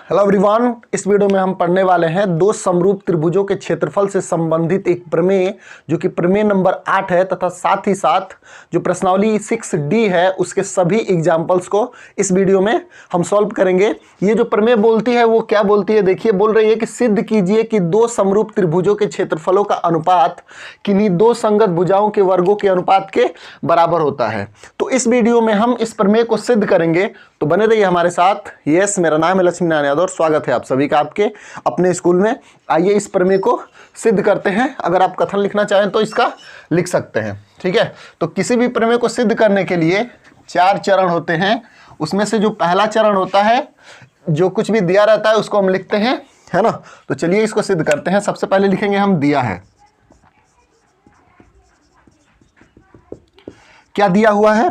Hello everyone, इस video में हम पढ़ने वाले हैं दो समरूप त्रिभुजों के क्षेत्रफल से संबंधित एक प्रमेय जो कि प्रमेय नंबर 8 है तथा साथ ही साथ जो प्रश्नावली 6D है उसके सभी एग्जाम्पल्स को इस वीडियो में हम सॉल्व करेंगे। ये जो प्रमेय बोलती है वो क्या बोलती है, देखिए बोल रही है कि सिद्ध कीजिए कि दो समरूप त्रिभुजों के क्षेत्रफलों का अनुपात किन्हीं दो संगत भुजाओं के वर्गों के अनुपात के बराबर होता है। तो इस वीडियो में हम इस प्रमेय को सिद्ध करेंगे, तो बने रहिए हमारे साथ। यस, मेरा नाम है लक्ष्मी नारायण यादव और स्वागत है आप सभी का आपके अपने स्कूल में। आइए इस प्रमेय को सिद्ध करते हैं। अगर आप कथन लिखना चाहें तो इसका लिख सकते हैं, ठीक है। तो किसी भी प्रमेय को सिद्ध करने के लिए 4 चरण होते हैं। उसमें से जो पहला चरण होता है, जो कुछ भी दिया रहता है उसको हम लिखते हैं, है ना। तो चलिए इसको सिद्ध करते हैं। सबसे पहले लिखेंगे हम दिया है। क्या दिया हुआ है?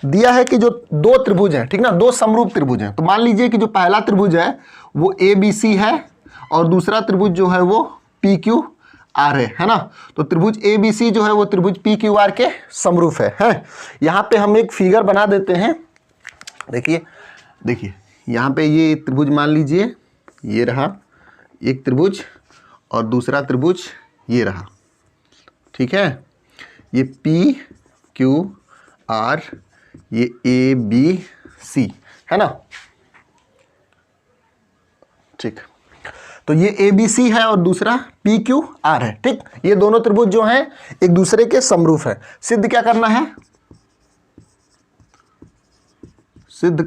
दिया है कि जो दो त्रिभुज हैं, ठीक ना, दो समरूप त्रिभुज हैं। तो मान लीजिए कि जो पहला त्रिभुज है वो ABC है और दूसरा त्रिभुज जो है वो PQR है ना। तो त्रिभुज ABC जो है वो त्रिभुज PQR के समरूप है। यहाँ पे हम एक फिगर बना देते हैं। देखिए यहाँ पे ये त्रिभुज मान लीजिए ये रहा एक त्रिभुज और दूसरा त्रिभुज ये रहा, ठीक है। ये PQR, ये ABC है ना, ठीक। तो ये ABC है और दूसरा PQR है, ठीक। ये दोनों त्रिभुज जो हैं एक दूसरे के समरूप है। सिद्ध क्या करना है? सिद्ध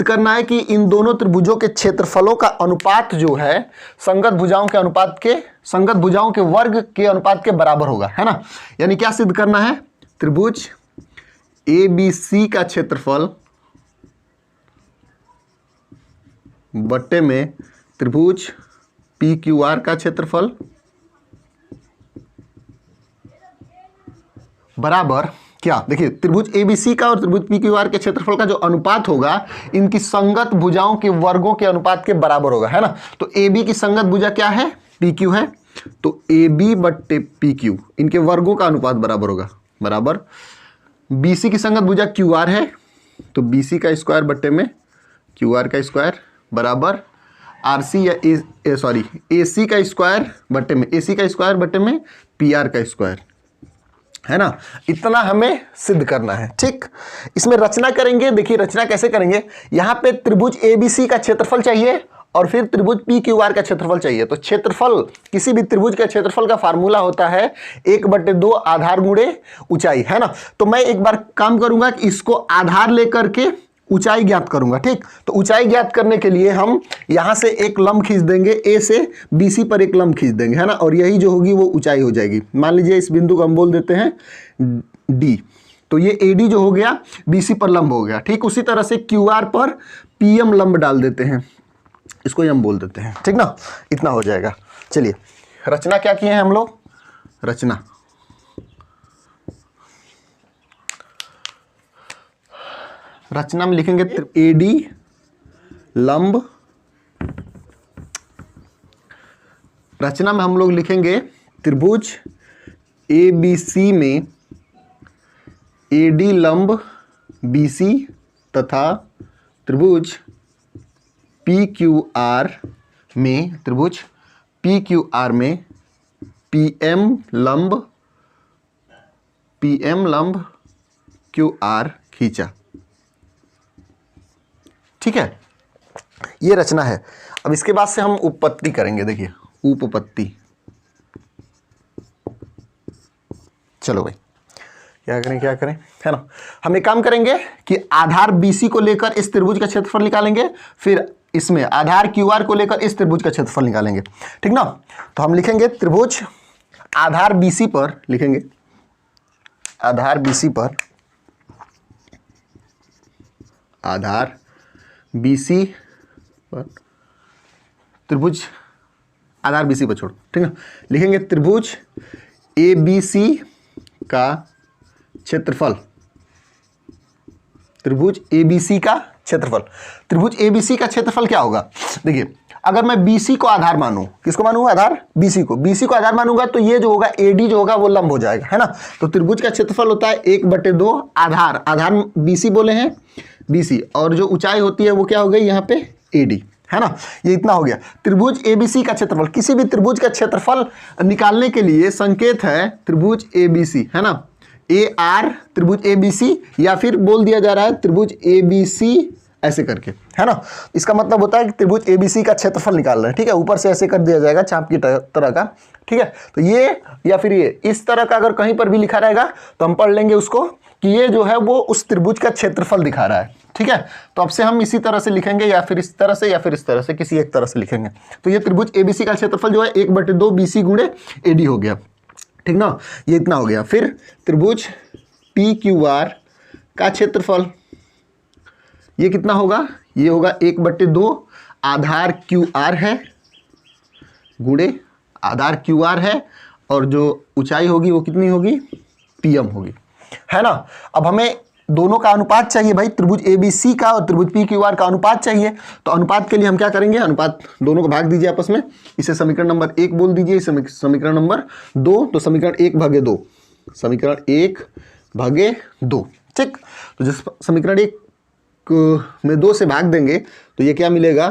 करना है कि इन दोनों त्रिभुजों के क्षेत्रफलों का अनुपात जो है संगत भुजाओं के वर्ग के अनुपात के बराबर होगा, है ना। यानी क्या सिद्ध करना है? त्रिभुज ABC का क्षेत्रफल बट्टे में त्रिभुज PQR का क्षेत्रफल बराबर क्या? देखिए, त्रिभुज ABC का और त्रिभुज PQR के क्षेत्रफल का जो अनुपात होगा इनकी संगत भुजाओं के वर्गों के अनुपात के बराबर होगा, है ना। तो AB की संगत भुजा क्या है? PQ है। तो AB बट्टे PQ इनके वर्गों का अनुपात बराबर होगा, बराबर। BC की संगत भुजा QR है, तो BC का स्क्वायर बट्टे में QR का स्क्वायर बराबर AC का स्क्वायर बट्टे में AC का स्क्वायर बट्टे में PR का स्क्वायर, है ना। इतना हमें सिद्ध करना है, ठीक। इसमें रचना करेंगे। देखिए रचना कैसे करेंगे। यहाँ पे त्रिभुज ABC का क्षेत्रफल चाहिए और फिर त्रिभुज PQR का क्षेत्रफल चाहिए। तो क्षेत्रफल, किसी भी त्रिभुज का क्षेत्रफल का फार्मूला होता है 1/2 आधार गुणे ऊंचाई, है ना। तो मैं एक बार काम करूंगा कि इसको आधार लेकर के ऊंचाई ज्ञात करूंगा, ठीक। तो ऊंचाई ज्ञात करने के लिए हम यहां से एक लंब खींच देंगे, A से BC पर एक लंब खींच देंगे, है ना। और यही जो होगी वो ऊंचाई हो जाएगी। मान लीजिए इस बिंदु को हम बोल देते हैं D। तो ये AD जो हो गया BC पर लंब हो गया, ठीक। उसी तरह से QR पर PM लंब डाल देते हैं, इसको हम बोल देते हैं, ठीक ना। इतना हो जाएगा। चलिए रचना क्या किए हैं हम लोग? रचना में लिखेंगे AD लंब। रचना में हम लोग लिखेंगे त्रिभुज ABC में AD लंब BC तथा त्रिभुज PQR में PM लंब QR खींचा, ठीक है। ये रचना है। अब इसके बाद से हम उपपत्ति करेंगे। देखिए उपपत्ति, चलो भाई क्या करें, है ना। हम एक काम करेंगे कि आधार BC को लेकर इस त्रिभुज का क्षेत्रफल निकालेंगे, फिर इसमें आधार QR को लेकर इस त्रिभुज का क्षेत्रफल निकालेंगे, ठीक ना। तो हम लिखेंगे त्रिभुज आधार BC पर लिखेंगे, आधार BC पर त्रिभुज आधार BC पर छोड़ो, ठीक है। लिखेंगे त्रिभुज ABC का क्षेत्रफल, त्रिभुज ABC का क्षेत्रफल क्या होगा? देखिए अगर मैं BC को आधार मानूं, किसको मानूंगा आधार? BC को आधार मानूंगा तो ये जो होगा AD जो होगा वो लंब हो जाएगा, है ना। तो त्रिभुज का क्षेत्रफल होता है 1/2 आधार BC बोले हैं, BC, और जो ऊंचाई होती है वो क्या हो गई यहाँ पे AD, है ना। ये इतना हो गया। त्रिभुज ABC का क्षेत्रफल, किसी भी त्रिभुज का क्षेत्रफल निकालने के लिए संकेत है त्रिभुज ABC, है ना। AR त्रिभुज ABC, या फिर बोल दिया जा रहा है त्रिभुज ABC ऐसे करके, है ना। इसका मतलब होता है कि त्रिभुज ABC का क्षेत्रफल निकाल रहे हैं, ठीक है। ऊपर से ऐसे कर दिया जाएगा चाप की तरह का, ठीक है। तो ये या फिर ये इस तरह का अगर कहीं पर भी लिखा रहेगा तो हम पढ़ लेंगे उसको कि ये जो है वो उस त्रिभुज का क्षेत्रफल दिखा रहा है, ठीक है। तो अब से हम इसी तरह से लिखेंगे, या फिर इस तरह से, या फिर इस तरह से, किसी एक तरह से लिखेंगे। तो ये त्रिभुज ABC का क्षेत्रफल जो है 1/2 BC गुणे AD हो गया, ठीक ना। ये इतना हो गया। फिर त्रिभुज PQR का क्षेत्रफल ये कितना होगा, ये होगा 1/2 आधार QR है गुणे आधार QR है, और जो ऊंचाई होगी वो कितनी होगी, PM होगी, है ना। अब हमें दोनों का अनुपात चाहिए भाई, त्रिभुज ABC का और त्रिभुज PQR का अनुपात चाहिए। तो अनुपात के लिए हम क्या करेंगे, अनुपात दोनों को भाग दीजिए आपस में। इसे समीकरण नंबर 1 बोल दीजिए, इसे समीकरण नंबर 2। तो समीकरण 1/2, समीकरण 1/2, ठीक। तो जिस समीकरण 1 में 2 से भाग देंगे तो ये क्या मिलेगा,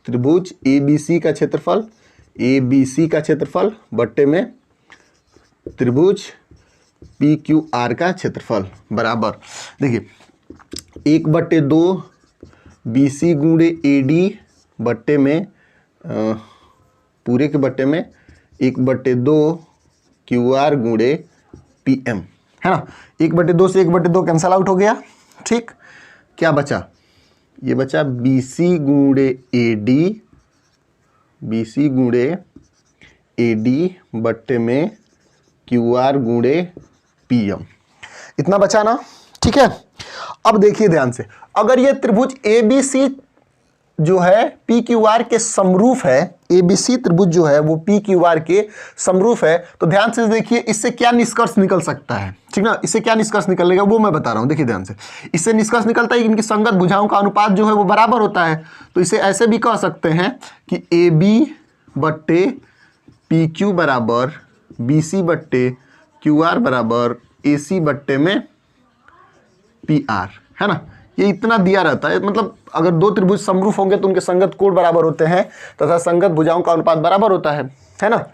त्रिभुज ABC का क्षेत्रफल, ABC का क्षेत्रफल बट्टे में त्रिभुज PQR का क्षेत्रफल बराबर, देखिए 1/2 BC गुणे AD बट्टे में पूरे के बट्टे में 1/2 QR गुणे PM, है ना। 1/2 से 1/2 कैंसल आउट हो गया, ठीक। क्या बचा, ये बचा BC गुणे AD, BC गुणे AD बट्टे में QR गुणे PM, इतना बचा ना, ठीक है। अब देखिए ध्यान से, अगर ये त्रिभुज ABC जो है PQR के समरूप है, ABC त्रिभुज जो है वो PQR के समरूप है, तो ध्यान से देखिए इससे क्या निष्कर्ष निकल सकता है, ठीक ना। इससे क्या निष्कर्ष निकलेगा वो मैं बता रहा हूं, देखिए ध्यान से। इससे निष्कर्ष निकलता है कि इनकी संगत भुजाओं का अनुपात जो है वो बराबर होता है। तो इसे ऐसे भी कह सकते हैं कि AB/PQ बराबर BC/QR बराबर AC बट्टे में PR, है ना। ये इतना दिया रहता है, मतलब अगर दो त्रिभुज समरूप होंगे तो उनके संगत कोण बराबर होते हैं तथा संगत भुजाओं का अनुपात बराबर होता है ना।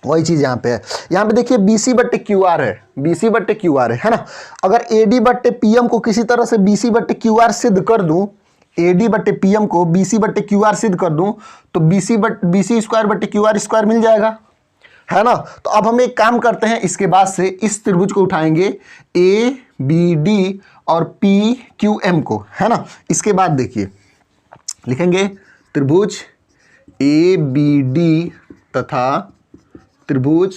वही चीज यहाँ पे है। यहाँ पे देखिए BC/QR है, BC/QR है ना। अगर AD/PM को किसी तरह से BC/QR सिद्ध कर दूं, AD/PM को BC/QR सिद्ध कर दूं तो BC²/QR² मिल जाएगा, है ना। तो अब हम एक काम करते हैं, इसके बाद से इस त्रिभुज को उठाएंगे ABD और PQM को, है ना। इसके बाद देखिए लिखेंगे त्रिभुज ABD तथा त्रिभुज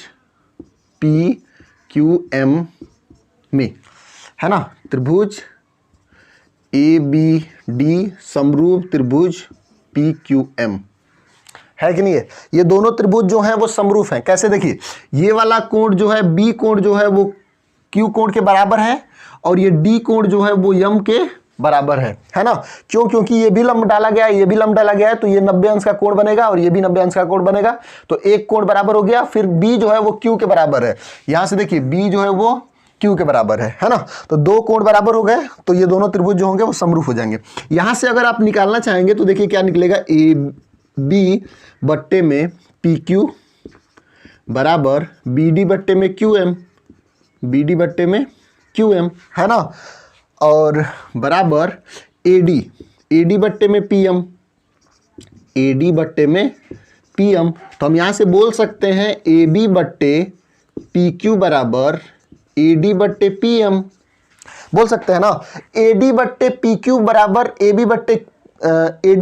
PQM में, है ना। त्रिभुज ABD समरूप त्रिभुज PQM है कि नहीं है। ये दोनों त्रिभुज जो हैं वो समरूप हैं। कैसे, देखिए ये वाला कोण जो है B कोण जो है वो Q कोण के बराबर है, और ये D कोण जो है वो M के बराबर है ना। क्यों, क्योंकि ये भी लंब डाला गया है, ये भी लंब डाला गया है, तो ये 90 अंश का कोण बनेगा और ये भी 90 अंश का कोण बनेगा। तो एक कोण बराबर हो गया। फिर B जो है वो Q के बराबर है, यहां से देखिए B जो है वो Q के बराबर है ना। तो दो कोण बराबर हो गए, तो ये दोनों त्रिभुज जो होंगे वो समरूप हो जाएंगे। यहां से अगर आप निकालना चाहेंगे तो देखिए क्या निकलेगा, AB बट्टे में PQ बराबर BD बट्टे में QM, BD बट्टे में QM, है ना। और बराबर AD बट्टे में PM, AD बट्टे में PM। तो हम यहाँ से बोल सकते हैं AB बट्टे PQ बराबर AD बट्टे PM, बोल सकते हैं ना। AD बट्टे PQ बराबर AD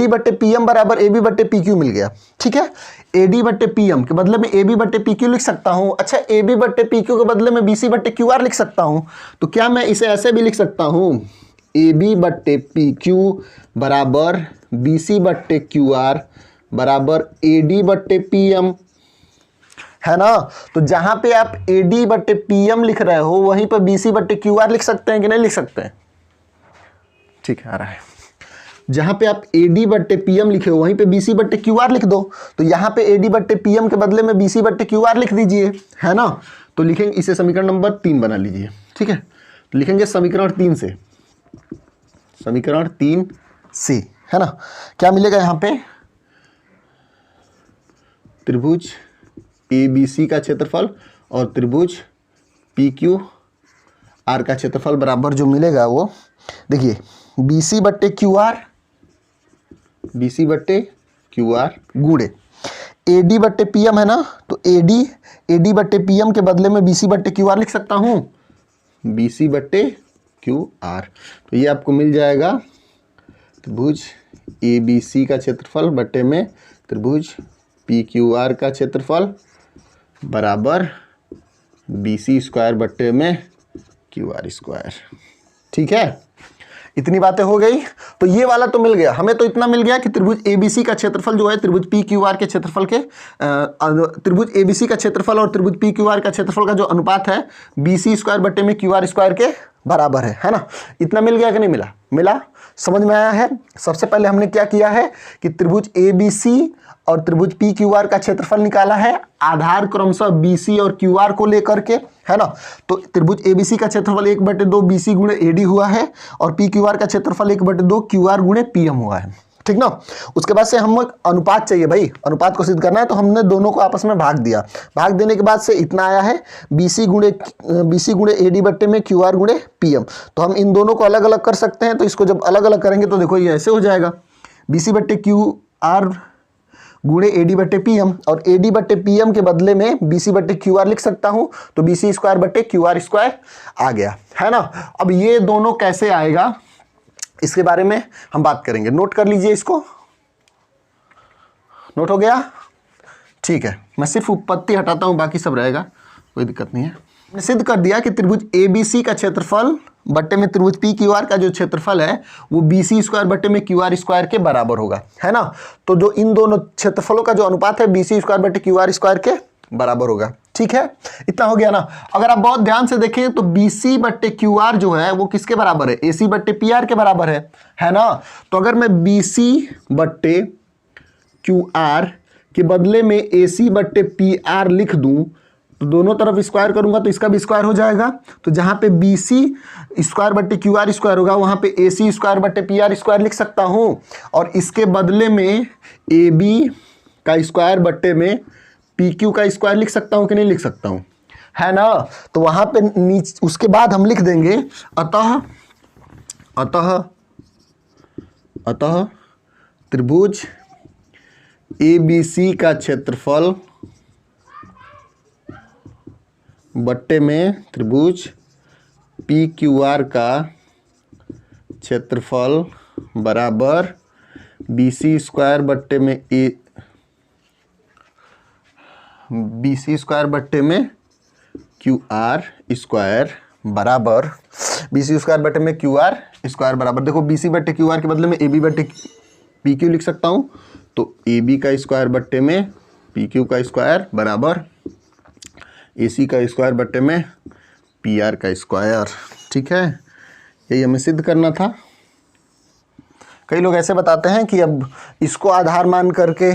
बट्टे PM बराबर AB बट्टे PQ मिल गया, ठीक है। AD बट्टे PM के बदले में AB बट्टे PQ लिख सकता हूं। अच्छा, AB बट्टे PQ के बदले में BC बट्टे QR लिख सकता हूं। तो क्या मैं इसे ऐसे भी लिख सकता हूं, AB बट्टे PQ बराबर BC बट्टे QR बराबर AD बट्टे PM, है ना। तो जहां पे आप AD बट्टे PM लिख रहे हो वहीं पर BC बट्टे QR लिख सकते हैं कि नहीं लिख सकते हैं, ठीक है, आ रहा है। जहां पे आप AD बट्टे PM लिखे हो वहीं पे BC बट्टे QR लिख दो। तो यहां पे AD बट्टे PM के बदले में BC बट्टे QR लिख दीजिए, है ना। तो लिखेंगे, इसे समीकरण नंबर 3 बना लीजिए, ठीक है। तो लिखेंगे समीकरण 3 से समीकरण 3C, है ना। क्या मिलेगा यहाँ पे, त्रिभुज ABC का क्षेत्रफल और त्रिभुज PQR का क्षेत्रफल बराबर जो मिलेगा वो देखिए BC बट्टे QR गुणे AD बट्टे PM है ना, तो AD बट्टे PM के बदले में BC बट्टे QR लिख सकता हूँ, BC बट्टे QR। तो ये आपको मिल जाएगा त्रिभुज ABC का क्षेत्रफल बट्टे में त्रिभुज PQR का क्षेत्रफल बराबर BC स्क्वायर बट्टे में QR स्क्वायर। ठीक है, इतनी बातें हो गई। तो ये वाला तो मिल गया हमें, तो इतना मिल गया कि त्रिभुज ABC का क्षेत्रफल जो है त्रिभुज PQR के क्षेत्रफल के त्रिभुज ABC का क्षेत्रफल और त्रिभुज PQR का क्षेत्रफल का जो अनुपात है BC स्क्वायर बट्टे में QR स्क्वायर के बराबर है ना। इतना मिल गया कि नहीं मिला? मिला, समझ में आया है। सबसे पहले हमने क्या किया है कि त्रिभुज ABC और त्रिभुज PQR का क्षेत्रफल निकाला है, आधार क्रमशः BC और QR को लेकर के, है ना। तो त्रिभुज ABC का क्षेत्रफल 1/2 BC गुणे AD हुआ है और PQR का क्षेत्रफल 1/2 QR गुणे PM हुआ है, ठीक ना। उसके बाद से हम अनुपात चाहिए भाई, अनुपात को सिद्ध करना है, तो हमने दोनों को आपस में भाग दिया। भाग देने के बाद से इतना आया है BC गुणे AD बट्टे में QR गुणे PM। तो हम इन दोनों को अलग अलग कर सकते हैं, तो इसको जब अलग अलग करेंगे तो देखो ये ऐसे हो जाएगा, BC बट्टे QR गुणे AD बट्टे PM, और AD बट्टे PM के बदले में BC बट्टे QR लिख सकता हूं, तो BC स्क्वायर बट्टे QR स्क्वायर आ गया, है ना। अब ये दोनों कैसे आएगा इसके बारे में हम बात करेंगे। नोट कर लीजिए इसको, नोट हो गया? ठीक है, मैं सिर्फ उत्पत्ति हटाता हूं, बाकी सब रहेगा, कोई दिक्कत नहीं है। मैंने सिद्ध कर दिया कि त्रिभुज ABC का क्षेत्रफल बट्टे में त्रिभुज PQR का जो क्षेत्रफल है वो BC स्क्वायर बट्टे में QR स्क्वायर के बराबर होगा, है ना। तो जो इन दोनों क्षेत्रफलों का जो अनुपात है BC स्क्वायर बट्टे QR स्क्वायर के बराबर होगा, ठीक है। इतना हो गया ना। अगर आप बहुत ध्यान से देखें तो BC बट्टे QR जो है वो किसके बराबर है? AC बट्टे PR के बराबर है ना। तो अगर मैं BC बट्टे QR के बदले में AC बट्टे PR लिख दूं तो दोनों तरफ स्क्वायर करूंगा तो इसका भी स्क्वायर हो जाएगा। तो जहां पे BC स्क्वायर बट्टे QR स्क्वायर होगा वहां पे AC स्क्वायर बट्टे PR स्क्वायर लिख सकता हूं, और इसके बदले में AB का स्क्वायर बट्टे में PQ का स्क्वायर लिख सकता हूं कि नहीं लिख सकता हूं, है ना। तो वहां पे नीचे उसके बाद हम लिख देंगे अतः त्रिभुज ABC का क्षेत्रफल बट्टे में त्रिभुज PQR का क्षेत्रफल बराबर BC स्क्वायर बट्टे में BC स्क्वायर बट्टे में QR स्क्वायर बराबर BC स्क्वायर बट्टे में QR स्क्वायर बराबर, देखो BC बट्टे QR के बदले में AB बट्टे PQ लिख सकता हूँ, तो AB का स्क्वायर बट्टे में PQ का स्क्वायर बराबर AC का स्क्वायर बट्टे में PR का स्क्वायर, ठीक है। यही हमें सिद्ध करना था। कई लोग ऐसे बताते हैं कि अब इसको आधार मान करके,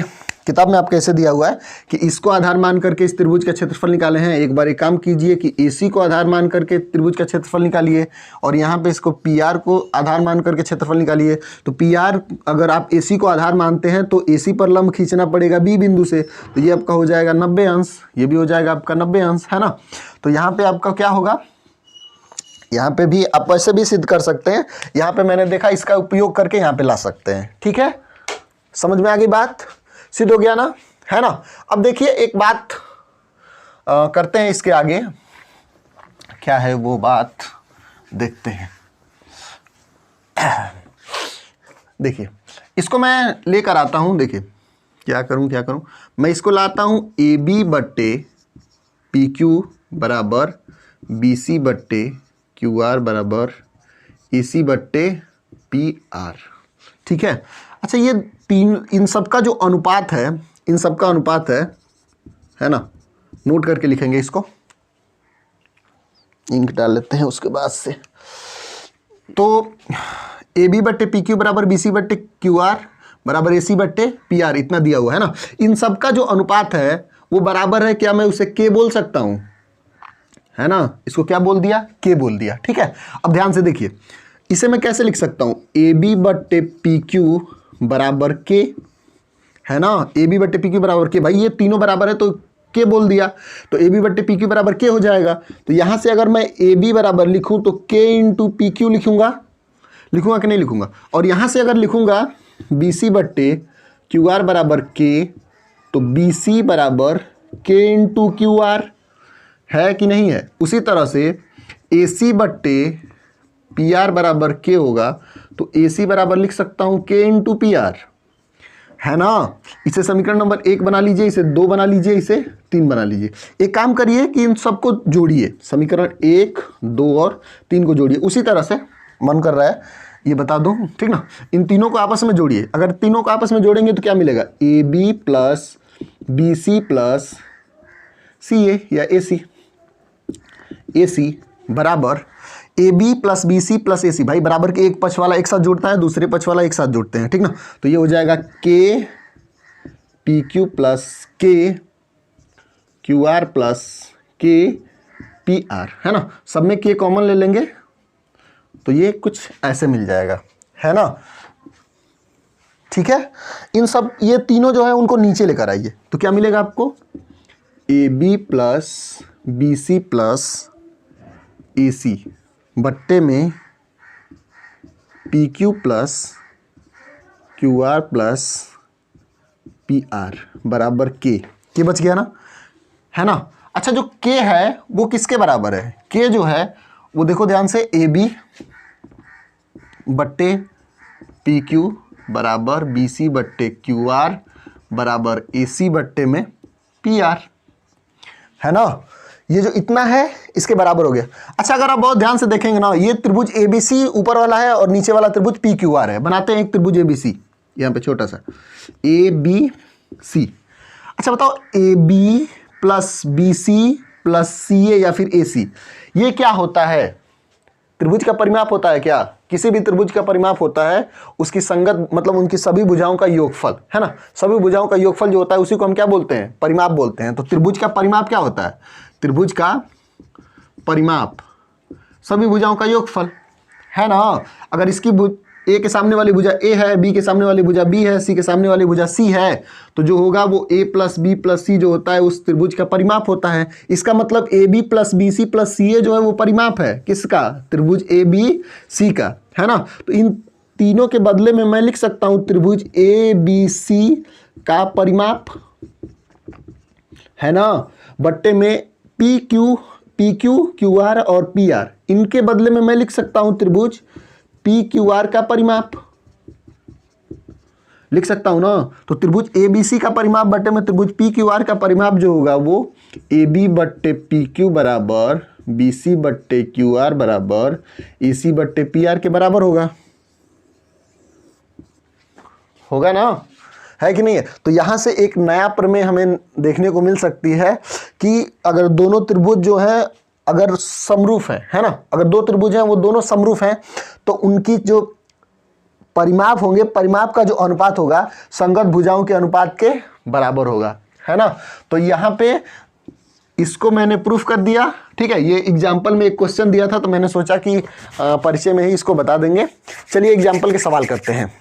किताब में आपको ऐसे दिया हुआ है कि इसको आधार मान करके इस त्रिभुज का क्षेत्रफल निकाले हैं। एक बार एक काम कीजिए कि AC को आधार मान करके त्रिभुज का क्षेत्रफल निकालिए, और यहाँ पे इसको PR को आधार मान करके क्षेत्रफल निकालिए। तो PR अगर आप AC को आधार मानते हैं तो AC पर लंब खींचना पड़ेगा B बिंदु से, तो ये आपका हो जाएगा 90 अंश, ये भी हो जाएगा आपका 90 अंश, है ना। तो यहाँ पे आपका क्या होगा, यहाँ पे भी आप ऐसे भी सिद्ध कर सकते हैं। यहाँ पे मैंने देखा इसका उपयोग करके यहाँ पे ला सकते हैं, ठीक है। समझ में आ गई बात? सिद्ध हो गया ना, है ना। अब देखिए एक बात करते हैं, इसके आगे क्या है वो बात देखते हैं। देखिए इसको मैं लेकर आता हूं, देखिए क्या करूं, मैं इसको लाता हूं AB बट्टे PQ बराबर BC बट्टे QR बराबर AC बट्टे PR, ठीक है। अच्छा, ये तीन, इन सब का जो अनुपात है, इन सब का अनुपात है ना, नोट करके लिखेंगे इसको, इंक डाल लेते हैं उसके बाद से। तो AB बट्टे PQ बराबर BC बट्टे QR बराबर AC बट्टे PR, इतना दिया हुआ है ना। इन सब का जो अनुपात है वो बराबर है, क्या मैं उसे K बोल सकता हूं, है ना। इसको क्या बोल दिया? K बोल दिया, ठीक है। अब ध्यान से देखिए, इसे मैं कैसे लिख सकता हूँ, ए बी बट्टे पी क्यू बराबर के, है ना, ए बी बट्टे पी क्यू बराबर के। भाई ये तीनों बराबर है तो के बोल दिया, तो ए बी बट्टे पी क्यू बराबर के हो जाएगा। तो यहाँ से अगर मैं ए बी बराबर लिखूँ तो के इंटू पी क्यू लिखूँगा कि नहीं लिखूँगा। और यहाँ से अगर लिखूँगा बी सी बट्टे क्यू आर बराबर के, तो बी सी बराबर के इंटू क्यू आर, है कि नहीं है। उसी तरह से ए सी बट्टे पी आर बराबर के होगा, तो ए सी बराबर लिख सकता हूँ के इंटू पी आर, है ना। इसे समीकरण नंबर 1 बना लीजिए, इसे 2 बना लीजिए, इसे 3 बना लीजिए। एक काम करिए कि इन सबको जोड़िए, समीकरण 1, 2 और 3 को जोड़िए। उसी तरह से मन कर रहा है ये बता दूं, ठीक ना। इन तीनों को आपस में जोड़िए। अगर तीनों को आपस में जोड़ेंगे तो क्या मिलेगा, a b plus b c plus c a या ए सी बराबर a b plus b c plus a c. भाई बराबर के एक पक्ष वाला एक साथ जुड़ता है, दूसरे पक्ष वाला एक साथ जुड़ते हैं, ठीक ना। तो ये हो जाएगा के पी क्यू प्लस के क्यू आर प्लस के पी आर, है ना। सब में के कॉमन ले लेंगे तो ये कुछ ऐसे मिल जाएगा, है ना। ठीक है, इन सब ये तीनों जो है उनको नीचे लेकर आइए, तो क्या मिलेगा आपको, a b plus b c plus a c बट्टे में p q plus q r plus p r बराबर के बच गया ना, है ना। अच्छा, जो के है वो किसके बराबर है, के जो है वो देखो ध्यान से, ए बी बट्टे पी क्यू बराबर बी सी बट्टे क्यू आर बराबर ए सी बट्टे में पी आर, है ना। ये जो इतना है इसके बराबर हो गया। अच्छा, अगर आप बहुत ध्यान से देखेंगे ना, ये त्रिभुज ए बी सी ऊपर वाला है और नीचे वाला त्रिभुज पी क्यू आर है। बनाते हैं एक त्रिभुज ए बी सी, यहाँ पे छोटा सा ए बी सी। अच्छा बताओ, a b plus b c plus c a या फिर ए सी, ये क्या होता है, त्रिभुज का परिमाप होता है क्या। किसी भी त्रिभुज का परिमाप होता है उसकी संगत, मतलब उनकी सभी भुजाओं का योगफल, है ना। सभी भुजाओं का योगफल जो होता है उसी को हम क्या बोलते हैं, परिमाप बोलते हैं। तो त्रिभुज का परिमाप क्या होता है, त्रिभुज का परिमाप सभी भुजाओं का योगफल, है ना। अगर इसकी ए के सामने वाली भुजा ए है, बी के सामने वाली भुजा बी है, सी के सामने वाली भुजा सी है, तो जो होगा वो ए प्लस बी प्लस सी जो होता है उस त्रिभुज का परिमाप होता है। इसका मतलब a b plus b c plus c a जो है वो परिमाप है किसका, त्रिभुज ए बी सी का, है ना। तो इन तीनों के बदले में मैं लिख सकता हूं त्रिभुज ए बी सी का परिमाप, है ना, बट्टे में पी क्यू क्यू आर और पी आर, इनके बदले में मैं लिख सकता हूं त्रिभुज पी क्यू आर का परिमाप, लिख सकता हूं ना। तो त्रिभुज ए बी सी का परिमाप बट्टे में त्रिभुज पी क्यू आर का परिमाप जो होगा वो ए बी बट्टे पी क्यू बराबर बी सी बट्टे क्यू आर बराबर ए सी बट्टे पी आर के बराबर होगा ना, है कि नहीं है। तो यहां से एक नया प्रमेय हमें देखने को मिल सकती है कि अगर दोनों त्रिभुज जो है अगर समरूप है ना, अगर दो त्रिभुज हैं वो दोनों समरूप हैं तो उनकी जो परिमाप होंगे, परिमाप का जो अनुपात होगा संगत भुजाओं के अनुपात के बराबर होगा, है ना। तो यहाँ पे इसको मैंने प्रूफ कर दिया, ठीक है। ये एग्जाम्पल में एक क्वेश्चन दिया था तो मैंने सोचा कि परिचय में ही इसको बता देंगे। चलिए एग्जाम्पल के सवाल करते हैं।